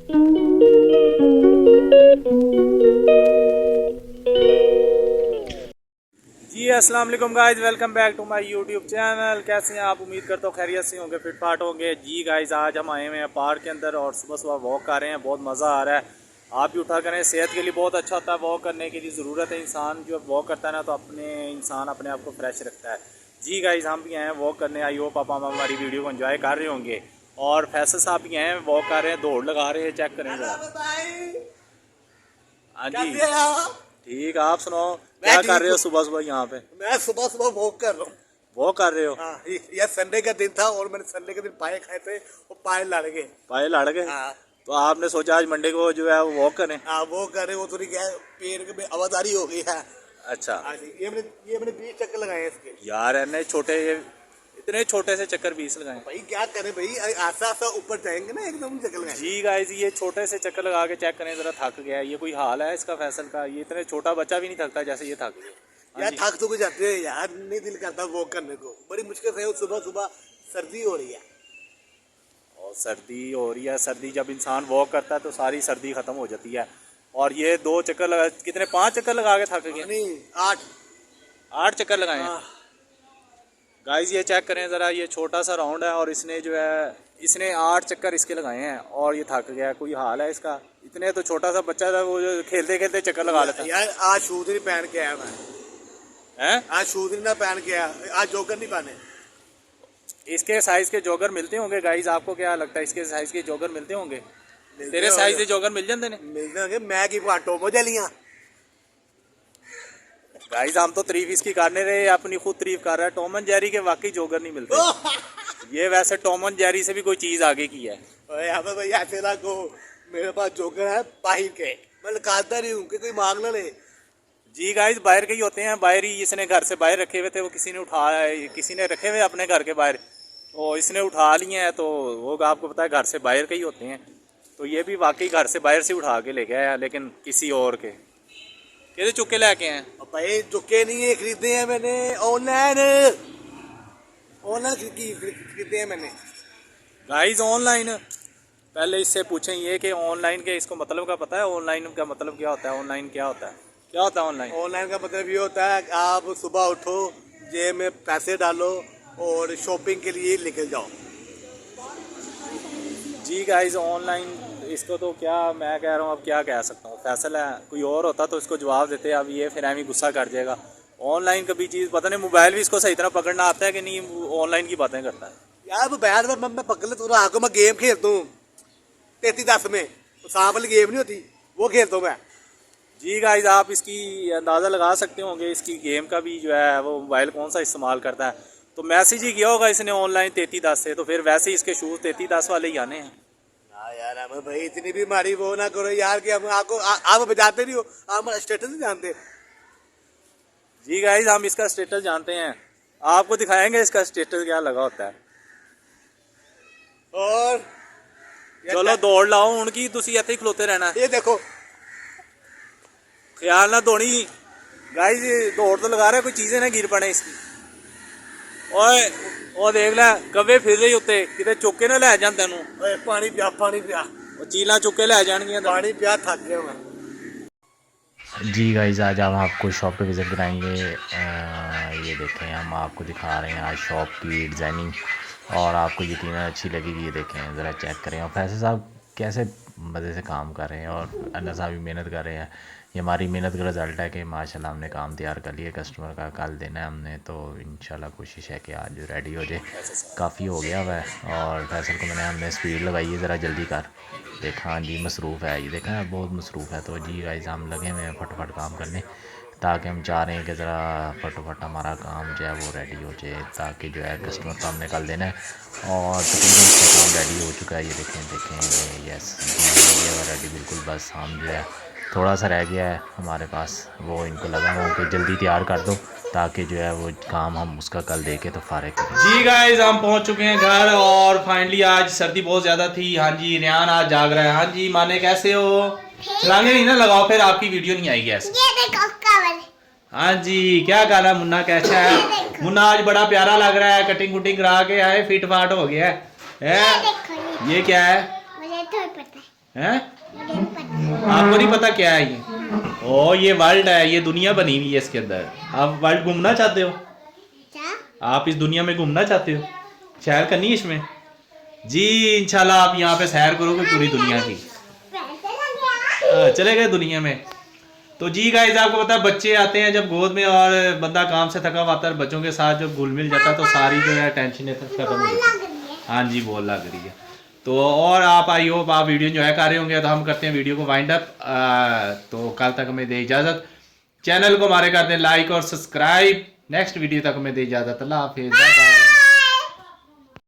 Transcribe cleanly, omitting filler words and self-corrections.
जी अस्सलाम वालेकुम guys, welcome back to my YouTube channel. कैसे हैं आप? उम्मीद करता हूँ खैरियत से होंगे, फिट फाट होंगे। जी गाइस, आज हम आए हुए हैं पार्क के अंदर और सुबह सुबह वॉक कर रहे हैं। बहुत मज़ा आ रहा है। आप भी उठा करें, सेहत के लिए बहुत अच्छा होता है। वॉक करने की ज़रूरत है। इंसान जो वॉक करता है ना, तो इंसान अपने आप को फ्रेश रखता है। जी गाइस, हम भी आए हैं वॉक करने। आई होप आप हमारी वीडियो को एंजॉय कर रहे होंगे। और फैसल साहब भी आए हैं, वॉक कर रहे हैं, दौड़ लगा रहे हैं। चेक करें जरा। हाँ जी, ठीक। आप सुनाओ, क्या कर रहे हो सुबह सुबह यहाँ पे? मैं सुबह सुबह वॉक कर रहा हूँ। वॉक कर रहे हो? हाँ, यह संडे का दिन था और मैंने संडे के दिन पाए खाए थे, वो पाए लड़ गए। पाए लड़ गए? हाँ। तो आपने सोचा आज मंडे को जो है वो वॉक करें? हाँ, वो कर रहे, वो थोड़ी क्या है, पेड़ में आवाजारी हो गई है। अच्छा। हाँ जी, ये मैंने 20 चक्कर लगाए हैं इसके। यार इतने छोटे से चक्कर 20 लगाए? भाई क्या करें भाई, आस्ता आस्ता ऊपर जाएंगे ना, एकदम चक्कर लगाए। जी गाइस, ये छोटे से चक्कर लगा के चेक करें जरा, थक गया। ये कोई हाल है इसका फैसल का? ये इतने छोटा बच्चा भी नहीं थकता जैसे ये थक गया। यार थक तो जाते हैं यार, नहीं दिल करता वॉक करने को, बड़ी मुश्किल से। सुबह सुबह सर्दी हो रही है और सर्दी हो रही है। सर्दी जब इंसान वॉक करता है तो सारी सर्दी खत्म हो जाती है। और ये 2 चक्कर लगा, कितने 5 चक्कर लगा के थक गए? नहीं, 8 चक्कर लगाए हैं। गाइस ये चेक करें ज़रा, ये छोटा सा राउंड है और इसने 8 चक्कर इसके लगाए हैं और ये थक गया। कोई हाल है इसका? इतने तो छोटा सा बच्चा था, वो जो खेलते खेलते चक्कर लगा लेता यार। आज शूज नहीं पहन के आया मैं। हैं? आज शूज नहीं ना पहन के आया, आज जॉगर नहीं पहने। इसके साइज के जॉगर मिलते होंगे गाइस? आपको क्या लगता है, इसके साइज के जॉगर मिलते होंगे? तेरे साइज के जॉगर मिल जाते हैं? मिलते होंगे। मैं की टोमो जलियां। गाइस हम तो तारीफ इसकी करने रहे, अपनी खुद तारीफ कर रहा है। टॉम एंड जेरी के वाकई जॉगर नहीं मिलते। ये वैसे टॉम एंड जेरी से भी कोई चीज आगे की है। भाई ऐसे ना को, मेरे पास जॉगर है बाहर के, मैं निकालता नहीं हूँ कि कोई मांग ना ले। जी गाइस, बाहर के ही होते हैं। बाहर ही इसने घर से बाहर रखे हुए थे, वो किसी ने रखे हुए अपने घर के बाहर, तो इसने उठा लिए हैं। तो वो आपको पता है घर से बाहर के ही होते हैं। तो ये भी वाकई घर से बाहर से उठा के ले गया है, लेकिन किसी और के चुके लेके हैं। भाई चुके नहीं है, खरीदे हैं मैंने ऑनलाइन खरीदे हैं मैंने। गाइस ऑनलाइन, पहले इससे पूछें ये कि ऑनलाइन के इसको मतलब का पता है? ऑनलाइन का मतलब क्या होता है? ऑनलाइन क्या होता है? क्या होता है ऑनलाइन? ऑनलाइन का मतलब ये होता है कि आप सुबह उठो, जेब में पैसे डालो और शॉपिंग के लिए निकल जाओ। जी गाइस, ऑनलाइन इसको तो क्या मैं कह रहा हूँ, अब क्या कह सकता हूँ। फैसल है, कोई और होता तो इसको जवाब देते। अब ये फिर हमें गुस्सा कर जाएगा। ऑनलाइन कभी चीज़ पता नहीं, मोबाइल भी इसको सही तरह पकड़ना आता है कि नहीं? ऑनलाइन की बातें करता है यार। मोबाइल में मैं पकड़ लेता हूँ, आगे मैं गेम खेलता हूँ 3310 में, तो सांप वाली गेम नहीं होती, वो खेलता हूँ मैं। जी गाइस, आप इसकी अंदाज़ा लगा सकते होंगे इसकी गेम का भी जो है वो मोबाइल कौन सा इस्तेमाल करता है। तो मैसेज ही किया होगा इसने ऑनलाइन 3310 से, तो फिर वैसे ही इसके शूज़ 3310 वाले ही आने हैं। यार हमें भाई इतनी भी हमारी वो ना करो यार कि हम आपको आप बजाते नहीं हो, आप हमारा स्टेटस नहीं जानते। जी गाइस, हम इसका स्टेटस जानते हैं, आपको दिखाएंगे इसका स्टेटस क्या लगा होता है। और चलो दौड़ लाओ उनकी, तुसी ऐसे ही खलोते रहना। ये देखो, ख्याल ना दौड़ी गाइस, दौड़ तो लगा रहे, कोई चीज़ें ना गिर पड़े इसकी। ओए ਉਹ ਦੇਖ ਲੈ, ਕਵੇ ਫਿਰ ਰਹੀ ਉੱਤੇ, ਕਿਤੇ ਚੁੱਕ ਕੇ ਨਾ ਲੈ ਜਾਣ ਤੈਨੂੰ। ਓਏ ਪਾਣੀ ਪਿਆ ਉਹ ਚੀਲਾਂ ਚੁੱਕ के ਲੈ ਜਾਣਗੀਆਂ। पानी पिया, थक गया मैं। जी गाइस, आज हम आपको शॉप पे विज़िट कराएंगे। ये देखें, हम आपको दिखा रहे हैं आज शॉप की डिज़ाइनिंग, और आपको यकीनन अच्छी लगेगी। ये देखें, ज़रा चेक करें। और फैसल साहब कैसे मज़े से काम कर रहे हैं और अन्ना साहब भी मेहनत कर रहे हैं। ये हमारी मेहनत का रिज़ल्ट है कि माशाल्लाह हमने काम तैयार कर लिया। कस्टमर का कल देना है हमने, तो इंशाल्लाह कोशिश है कि आज रेडी हो जाए। काफ़ी हो गया हुआ है और फैसल को हमने स्पीड लगाई है, ज़रा जल्दी कर। देखा हाँ जी, मसरूफ़ है। ये देखा बहुत मसरूफ़ है। तो जी गाइस, हम लगे हुए हैं फटाफट काम करने, ताकि हम चाह रहे हैं कि ज़रा फटाफट हमारा काम जो है वो रेडी हो जाए, ताकि जो है कस्टमर को हमने कल देना है। और तकरीबन इसका काम रेडी हो चुका है। ये देखें यस, ये रेडी बिल्कुल। बस हम जो है थोड़ा सा रह गया है हमारे पास, वो इनको लगा हुआ कि जल्दी तैयार कर दो, ताकि जो है वो काम हम उसका कल दे के तो फारिग करें। जी गाइस, हम पहुंच चुके हैं घर और फाइनली आज सर्दी बहुत ज़्यादा थी। हाँ जी, रियान आज जाग रहा है। हाँ जी माने, कैसे हो? छलांगे नहीं ना लगाओ, फिर आपकी वीडियो नहीं आएगी ऐसे। हाँ जी, क्या गाना मुन्ना कैसा है? मुन्ना आज बड़ा प्यारा लग रहा है, कटिंग कुटिंग करा के आए, फिट फाट हो गया है। ये क्या है? मुझे तो पता हैं? आपको नहीं पता क्या है ये? ओ ये वर्ल्ड है, ये दुनिया बनी हुई है इसके अंदर। आप वर्ल्ड घूमना चाहते हो? आप इस दुनिया में घूमना चाहते हो? सैर करनी है इसमें? जी इंशाल्लाह आप यहाँ पे सैर करोगे पूरी दुनिया की। चले गए दुनिया में। तो जी गाइस आपको पता है बच्चे आते हैं जब गोद में और बंदा काम से थका हुआ आता है, बच्चों के साथ जब घुल मिल जाता है तो सारी जो है टेंशन खत्म हो जाती है। हाँ जी बोल लग रही है। तो और आप आई होप आप वीडियो एंजॉय कर रहे होंगे। तो हम करते हैं वीडियो को वाइंड अप। तो कल तक हमें दे इजाज़त। चैनल को हमारे कर दें लाइक और सब्सक्राइब। नेक्स्ट वीडियो तक हमें दे इजाज़त। अल्लाह हाफिज़, बाय बाय।